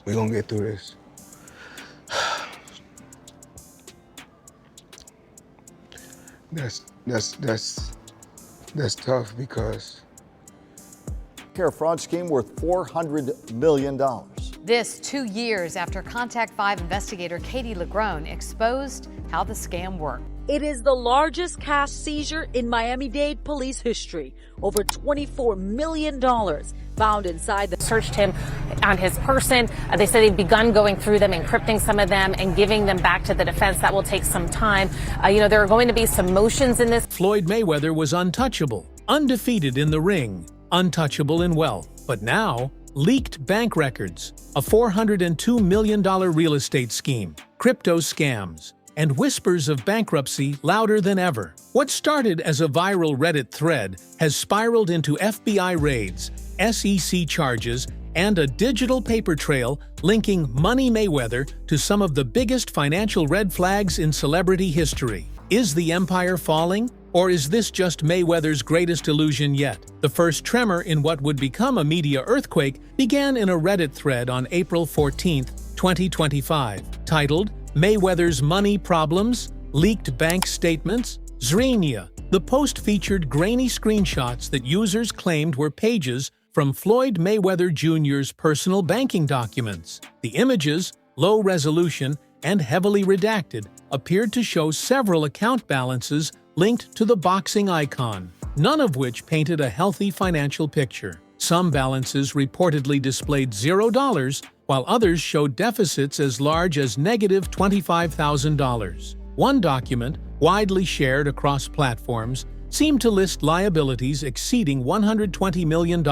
We're gonna get through this. That's tough because Care fraud scheme worth $400 million. This 2 years after Contact 5 investigator Katie Lagrone exposed how the scam worked. It is the largest cash seizure in Miami-Dade police history. Over $24 million found inside the... Searched him on his person. They said they'd begun going through them, encrypting some of them, and giving them back to the defense. That will take some time. There are going to be some motions in this. Floyd Mayweather was untouchable, undefeated in the ring, untouchable in wealth. But now, leaked bank records, a $402 million real estate scheme, crypto scams, and whispers of bankruptcy louder than ever. What started as a viral Reddit thread has spiraled into FBI raids, SEC charges, and a digital paper trail linking Money Mayweather to some of the biggest financial red flags in celebrity history. Is the empire falling? Or is this just Mayweather's greatest illusion yet? The first tremor in what would become a media earthquake began in a Reddit thread on April 14, 2025, titled Mayweather's Money Problems, Leaked Bank Statements, Zrenia. The post featured grainy screenshots that users claimed were pages from Floyd Mayweather Jr.'s personal banking documents. The images, low resolution and heavily redacted, appeared to show several account balances linked to the boxing icon, none of which painted a healthy financial picture. Some balances reportedly displayed $0, while others showed deficits as large as negative $25,000. One document, widely shared across platforms, seemed to list liabilities exceeding $120 million,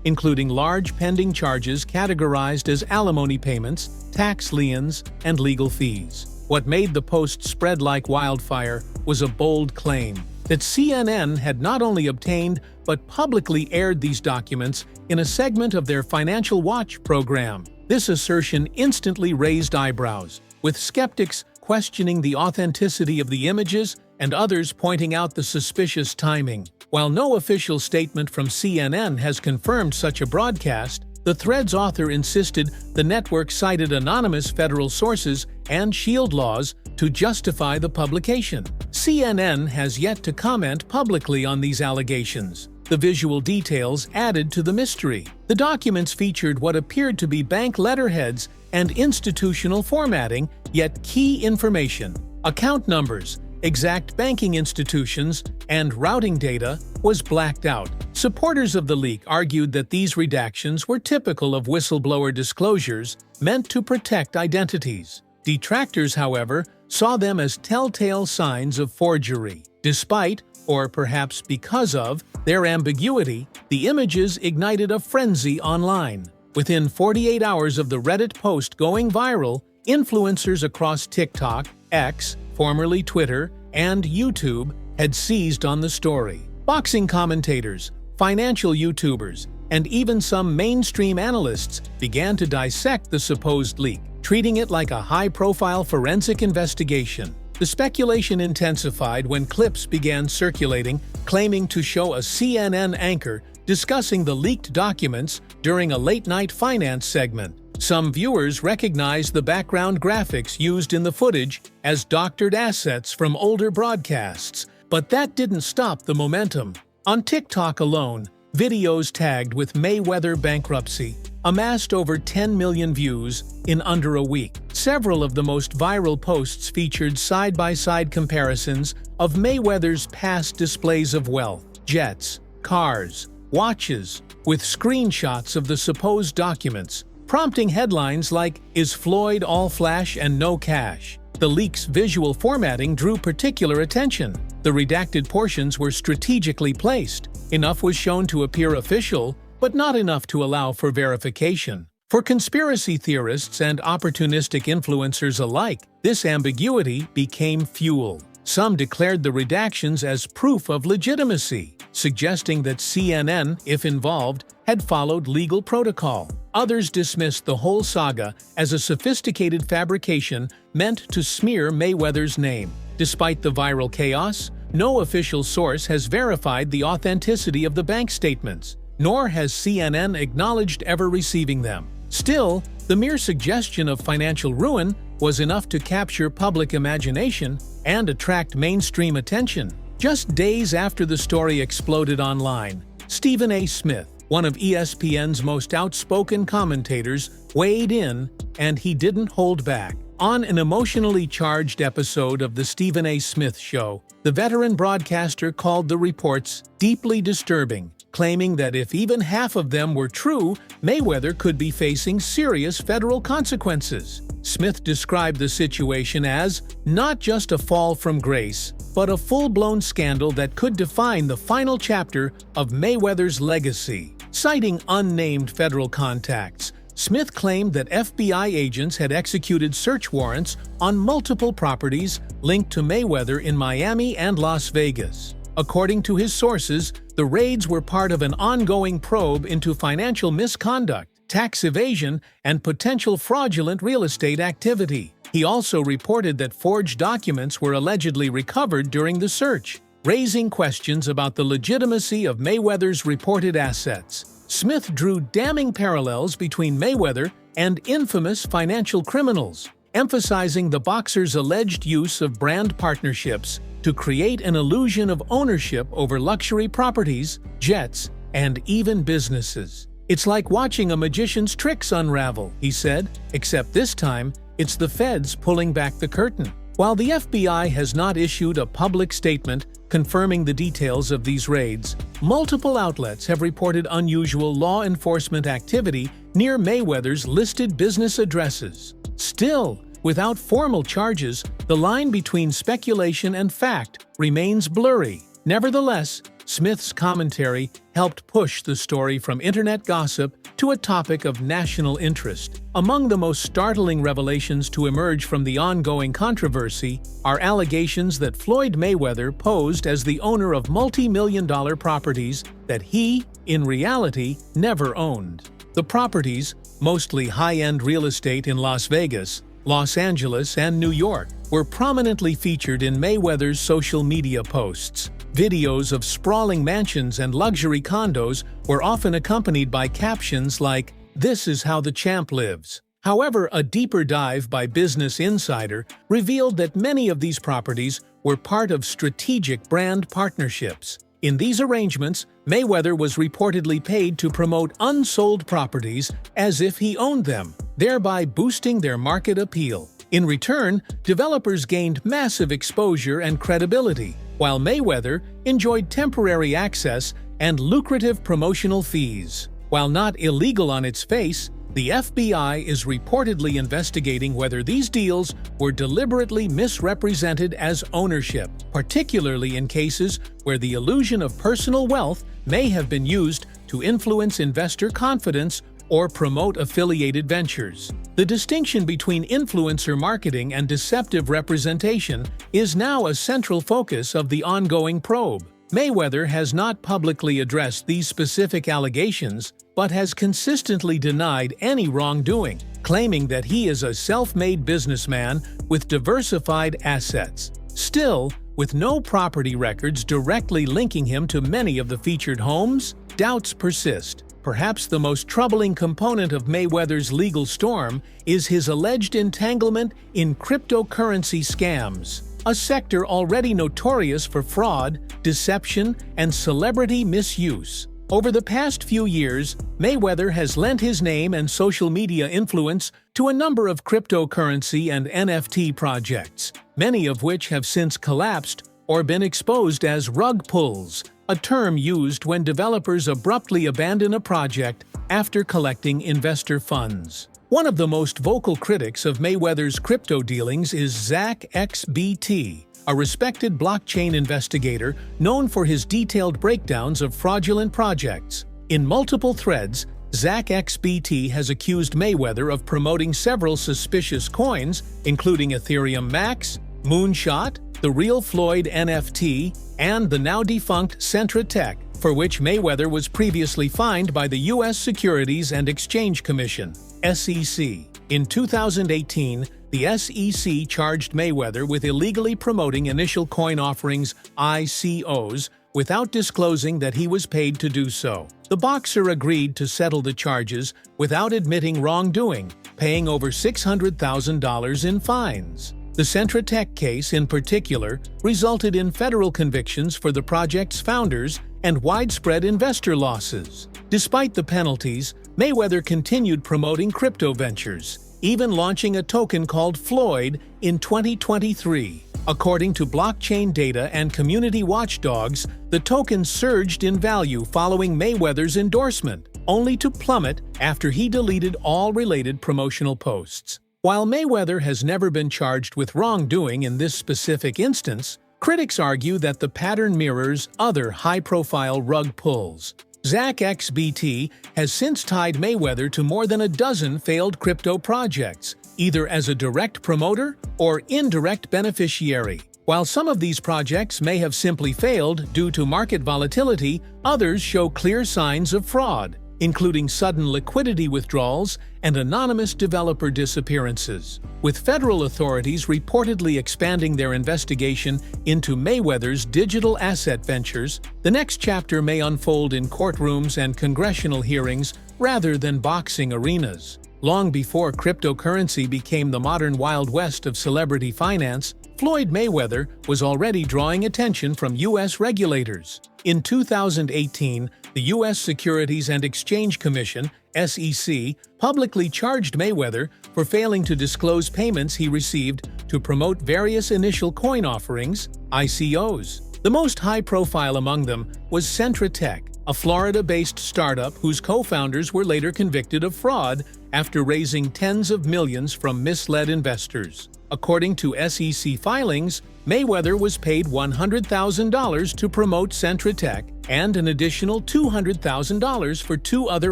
including large pending charges categorized as alimony payments, tax liens, and legal fees. What made the post spread like wildfire was a bold claim that CNN had not only obtained but publicly aired these documents in a segment of their Financial Watch program. This assertion instantly raised eyebrows, with skeptics questioning the authenticity of the images and others pointing out the suspicious timing. While no official statement from CNN has confirmed such a broadcast, the thread's author insisted the network cited anonymous federal sources and SHIELD laws to justify the publication. CNN has yet to comment publicly on these allegations. The visual details added to the mystery. The documents featured what appeared to be bank letterheads and institutional formatting, yet key information, account numbers, exact banking institutions, and routing data was blacked out. Supporters of the leak argued that these redactions were typical of whistleblower disclosures meant to protect identities. Detractors, however, saw them as telltale signs of forgery. Despite, or perhaps because of, their ambiguity, the images ignited a frenzy online. Within 48 hours of the Reddit post going viral, influencers across TikTok, X, formerly Twitter, and YouTube had seized on the story. Boxing commentators, financial YouTubers, and even some mainstream analysts began to dissect the supposed leak, treating it like a high-profile forensic investigation. The speculation intensified when clips began circulating, claiming to show a CNN anchor discussing the leaked documents during a late-night finance segment. Some viewers recognized the background graphics used in the footage as doctored assets from older broadcasts, but that didn't stop the momentum. On TikTok alone, videos tagged with Mayweather bankruptcy amassed over 10 million views in under a week. Several of the most viral posts featured side-by-side comparisons of Mayweather's past displays of wealth, jets, cars, watches, with screenshots of the supposed documents, prompting headlines like, "Is Floyd all flash and no cash?" The leak's visual formatting drew particular attention. The redacted portions were strategically placed. Enough was shown to appear official, but not enough to allow for verification. For conspiracy theorists and opportunistic influencers alike, this ambiguity became fuel. Some declared the redactions as proof of legitimacy, suggesting that CNN, if involved, had followed legal protocol. Others dismissed the whole saga as a sophisticated fabrication meant to smear Mayweather's name. Despite the viral chaos, no official source has verified the authenticity of the bank statements, nor has CNN acknowledged ever receiving them. Still, the mere suggestion of financial ruin was enough to capture public imagination and attract mainstream attention. Just days after the story exploded online, Stephen A. Smith, one of ESPN's most outspoken commentators, weighed in, and he didn't hold back. On an emotionally charged episode of The Stephen A. Smith Show, the veteran broadcaster called the reports deeply disturbing, claiming that if even half of them were true, Mayweather could be facing serious federal consequences. Smith described the situation as not just a fall from grace, but a full-blown scandal that could define the final chapter of Mayweather's legacy. Citing unnamed federal contacts, Smith claimed that FBI agents had executed search warrants on multiple properties linked to Mayweather in Miami and Las Vegas. According to his sources, the raids were part of an ongoing probe into financial misconduct, tax evasion, and potential fraudulent real estate activity. He also reported that forged documents were allegedly recovered during the search, raising questions about the legitimacy of Mayweather's reported assets. Smith drew damning parallels between Mayweather and infamous financial criminals, emphasizing the boxer's alleged use of brand partnerships to create an illusion of ownership over luxury properties, jets, and even businesses. "It's like watching a magician's tricks unravel," he said, except this time, it's the feds pulling back the curtain. While the FBI has not issued a public statement confirming the details of these raids, multiple outlets have reported unusual law enforcement activity near Mayweather's listed business addresses. Still, without formal charges, the line between speculation and fact remains blurry. Nevertheless, Smith's commentary helped push the story from internet gossip to a topic of national interest. Among the most startling revelations to emerge from the ongoing controversy are allegations that Floyd Mayweather posed as the owner of multi-million-dollar properties that he, in reality, never owned. The properties, mostly high-end real estate in Las Vegas, Los Angeles, and New York, were prominently featured in Mayweather's social media posts. Videos of sprawling mansions and luxury condos were often accompanied by captions like, "This is how the champ lives." However, a deeper dive by Business Insider revealed that many of these properties were part of strategic brand partnerships. In these arrangements, Mayweather was reportedly paid to promote unsold properties as if he owned them, thereby boosting their market appeal. In return, developers gained massive exposure and credibility, while Mayweather enjoyed temporary access and lucrative promotional fees. While not illegal on its face, the FBI is reportedly investigating whether these deals were deliberately misrepresented as ownership, particularly in cases where the illusion of personal wealth may have been used to influence investor confidence or promote affiliated ventures. The distinction between influencer marketing and deceptive representation is now a central focus of the ongoing probe. Mayweather has not publicly addressed these specific allegations, but has consistently denied any wrongdoing, claiming that he is a self-made businessman with diversified assets. Still, with no property records directly linking him to many of the featured homes, doubts persist. Perhaps the most troubling component of Mayweather's legal storm is his alleged entanglement in cryptocurrency scams, a sector already notorious for fraud, deception, and celebrity misuse. Over the past few years, Mayweather has lent his name and social media influence to a number of cryptocurrency and NFT projects, many of which have since collapsed or been exposed as rug pulls, a term used when developers abruptly abandon a project after collecting investor funds. One of the most vocal critics of Mayweather's crypto dealings is Zach XBT, a respected blockchain investigator known for his detailed breakdowns of fraudulent projects. In multiple threads, Zach XBT has accused Mayweather of promoting several suspicious coins, including Ethereum Max, Moonshot, the Real Floyd NFT, and the now-defunct Centra Tech, for which Mayweather was previously fined by the U.S. Securities and Exchange Commission, SEC. In 2018, the SEC charged Mayweather with illegally promoting initial coin offerings, ICOs, without disclosing that he was paid to do so. The boxer agreed to settle the charges without admitting wrongdoing, paying over $600,000 in fines. The Centra Tech case, in particular, resulted in federal convictions for the project's founders and widespread investor losses. Despite the penalties, Mayweather continued promoting crypto ventures, even launching a token called Floyd in 2023. According to blockchain data and community watchdogs, the token surged in value following Mayweather's endorsement, only to plummet after he deleted all related promotional posts. While Mayweather has never been charged with wrongdoing in this specific instance, critics argue that the pattern mirrors other high-profile rug pulls. ZachXBT has since tied Mayweather to more than a dozen failed crypto projects, either as a direct promoter or indirect beneficiary. While some of these projects may have simply failed due to market volatility, others show clear signs of fraud, including sudden liquidity withdrawals and anonymous developer disappearances. With federal authorities reportedly expanding their investigation into Mayweather's digital asset ventures, the next chapter may unfold in courtrooms and congressional hearings rather than boxing arenas. Long before cryptocurrency became the modern Wild West of celebrity finance, Floyd Mayweather was already drawing attention from U.S. regulators. In 2018, the U.S. Securities and Exchange Commission, SEC, publicly charged Mayweather for failing to disclose payments he received to promote various initial coin offerings, ICOs. The most high-profile among them was Centra Tech, a Florida-based startup whose co-founders were later convicted of fraud after raising tens of millions from misled investors. According to SEC filings, Mayweather was paid $100,000 to promote Centra Tech and an additional $200,000 for two other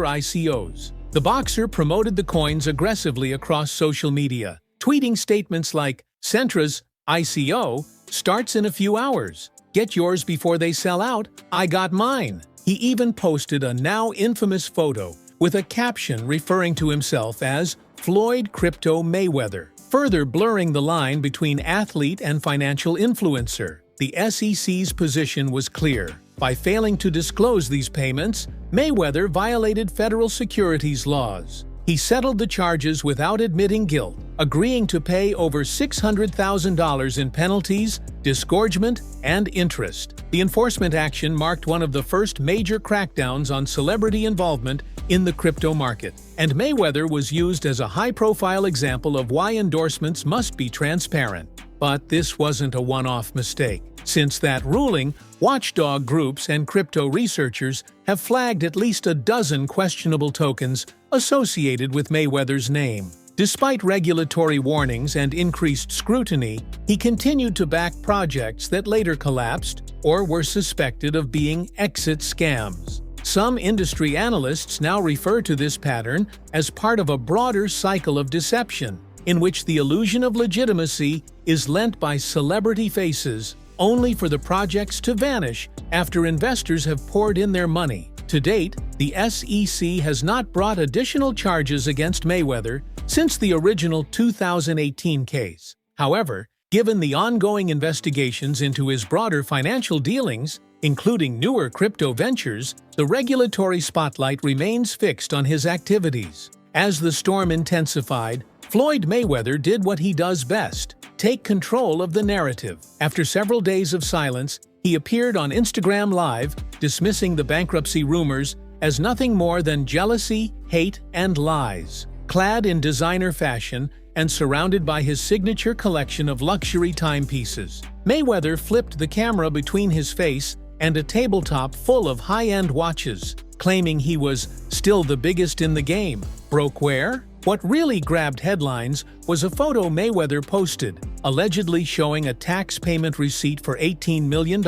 ICOs. The boxer promoted the coins aggressively across social media, tweeting statements like, "Centra's ICO starts in a few hours. Get yours before they sell out. I got mine." He even posted a now infamous photo with a caption referring to himself as Floyd Crypto Mayweather, further blurring the line between athlete and financial influencer. The SEC's position was clear. By failing to disclose these payments, Mayweather violated federal securities laws. He settled the charges without admitting guilt, agreeing to pay over $600,000 in penalties, disgorgement, and interest. The enforcement action marked one of the first major crackdowns on celebrity involvement in the crypto market, and Mayweather was used as a high-profile example of why endorsements must be transparent. But this wasn't a one-off mistake. Since that ruling, watchdog groups and crypto researchers have flagged at least a dozen questionable tokens associated with Mayweather's name. Despite regulatory warnings and increased scrutiny, he continued to back projects that later collapsed or were suspected of being exit scams. Some industry analysts now refer to this pattern as part of a broader cycle of deception, in which the illusion of legitimacy is lent by celebrity faces only for the projects to vanish after investors have poured in their money. To date, the SEC has not brought additional charges against Mayweather since the original 2018 case. However, given the ongoing investigations into his broader financial dealings, including newer crypto ventures, the regulatory spotlight remains fixed on his activities. As the storm intensified, Floyd Mayweather did what he does best: take control of the narrative. After several days of silence, he appeared on Instagram Live, dismissing the bankruptcy rumors as nothing more than jealousy, hate, and lies. Clad in designer fashion and surrounded by his signature collection of luxury timepieces, Mayweather flipped the camera between his face and a tabletop full of high-end watches, claiming he was still the biggest in the game. Broke where? What really grabbed headlines was a photo Mayweather posted, allegedly showing a tax payment receipt for $18 million,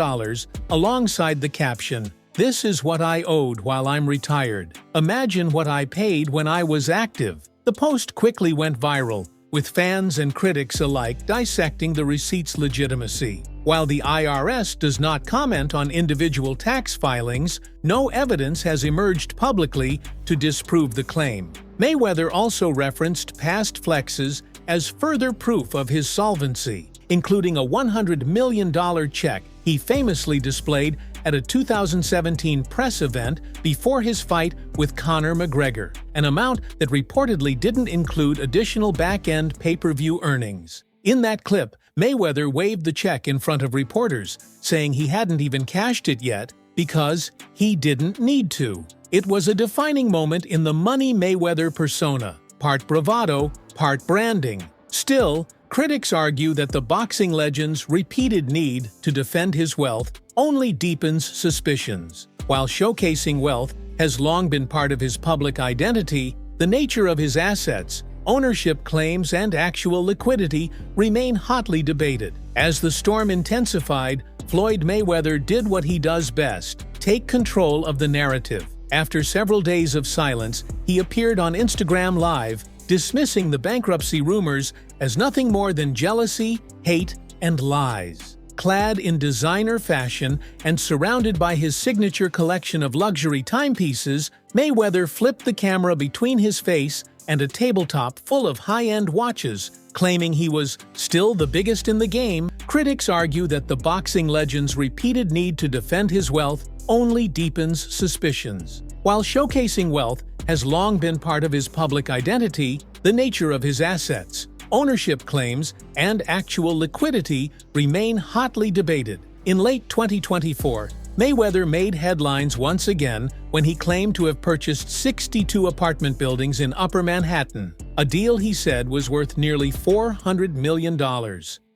alongside the caption, "This is what I owed while I'm retired. Imagine what I paid when I was active." The post quickly went viral, with fans and critics alike dissecting the receipt's legitimacy. While the IRS does not comment on individual tax filings, no evidence has emerged publicly to disprove the claim. Mayweather also referenced past flexes as further proof of his solvency, including a $100 million check he famously displayed at a 2017 press event before his fight with Conor McGregor, an amount that reportedly didn't include additional back-end pay-per-view earnings. In that clip, Mayweather waved the check in front of reporters, saying he hadn't even cashed it yet because he didn't need to. It was a defining moment in the Money Mayweather persona, part bravado, part branding. Still, critics argue that the boxing legend's repeated need to defend his wealth only deepens suspicions. While showcasing wealth has long been part of his public identity, the nature of his assets, ownership claims, and actual liquidity remain hotly debated. As the storm intensified, Floyd Mayweather did what he does best: take control of the narrative. After several days of silence, he appeared on Instagram Live, dismissing the bankruptcy rumors as nothing more than jealousy, hate, and lies. Clad in designer fashion and surrounded by his signature collection of luxury timepieces, Mayweather flipped the camera between his face and a tabletop full of high-end watches, claiming he was still the biggest in the game. Critics argue that the boxing legend's repeated need to defend his wealth only deepens suspicions. While showcasing wealth has long been part of his public identity, the nature of his assets, ownership claims, and actual liquidity remain hotly debated. In late 2024, Mayweather made headlines once again when he claimed to have purchased 62 apartment buildings in Upper Manhattan, a deal he said was worth nearly $400 million.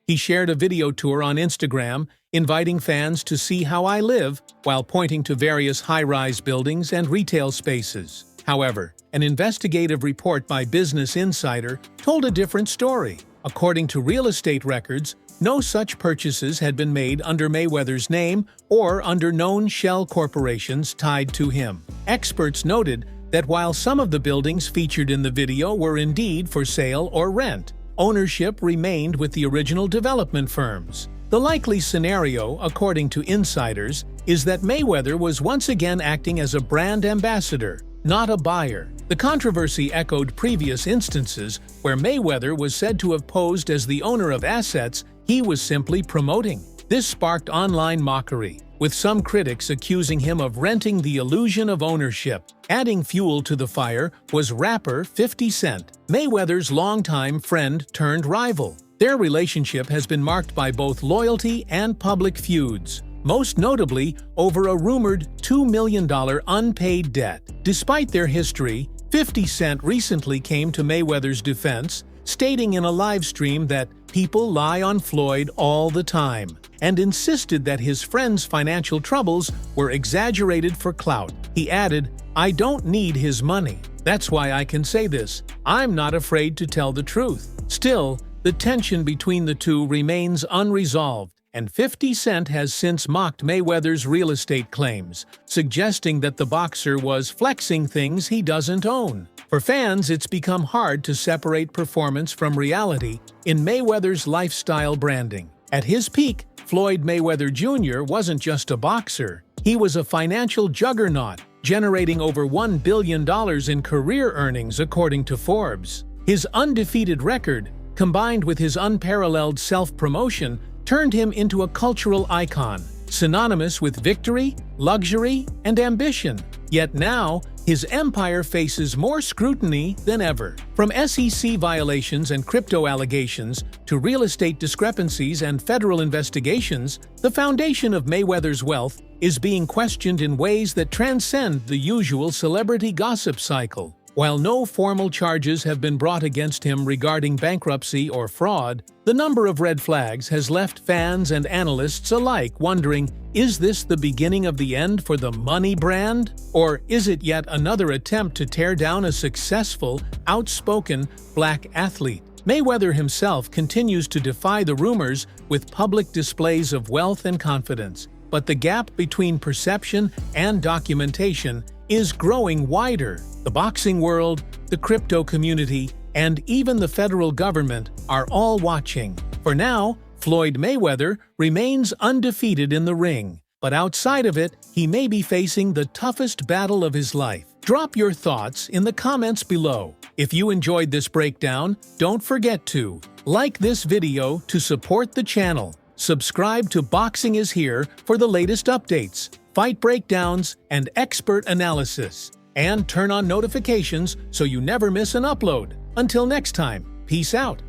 He shared a video tour on Instagram, inviting fans to see how I live, while pointing to various high-rise buildings and retail spaces. However, an investigative report by Business Insider told a different story. According to real estate records, no such purchases had been made under Mayweather's name or under known shell corporations tied to him. Experts noted that while some of the buildings featured in the video were indeed for sale or rent, ownership remained with the original development firms. The likely scenario, according to insiders, is that Mayweather was once again acting as a brand ambassador, not a buyer. The controversy echoed previous instances where Mayweather was said to have posed as the owner of assets he was simply promoting. This sparked online mockery, with some critics accusing him of renting the illusion of ownership. Adding fuel to the fire was rapper 50 Cent, Mayweather's longtime friend turned rival. Their relationship has been marked by both loyalty and public feuds, most notably over a rumored $2 million unpaid debt. Despite their history, 50 Cent recently came to Mayweather's defense, stating in a live stream that people lie on Floyd all the time, and insisted that his friend's financial troubles were exaggerated for clout. He added, "I don't need his money. That's why I can say this. I'm not afraid to tell the truth." Still, the tension between the two remains unresolved, and 50 Cent has since mocked Mayweather's real estate claims, suggesting that the boxer was flexing things he doesn't own. For fans, it's become hard to separate performance from reality in Mayweather's lifestyle branding. At his peak, Floyd Mayweather Jr. wasn't just a boxer. He was a financial juggernaut, generating over $1 billion in career earnings according to Forbes. His undefeated record, combined with his unparalleled self-promotion, turned him into a cultural icon, synonymous with victory, luxury, and ambition. Yet now, his empire faces more scrutiny than ever. From SEC violations and crypto allegations to real estate discrepancies and federal investigations, the foundation of Mayweather's wealth is being questioned in ways that transcend the usual celebrity gossip cycle. While no formal charges have been brought against him regarding bankruptcy or fraud, the number of red flags has left fans and analysts alike wondering, is this the beginning of the end for the money brand? Or is it yet another attempt to tear down a successful, outspoken black athlete? Mayweather himself continues to defy the rumors with public displays of wealth and confidence, but the gap between perception and documentation is growing wider. The boxing world, the crypto community, and even the federal government are all watching. For now, Floyd Mayweather remains undefeated in the ring, but outside of it, he may be facing the toughest battle of his life. Drop your thoughts in the comments below. If you enjoyed this breakdown, don't forget to like this video to support the channel. Subscribe to Boxing is Here for the latest updates. fight breakdowns, and expert analysis. And turn on notifications so you never miss an upload. Until next time, peace out.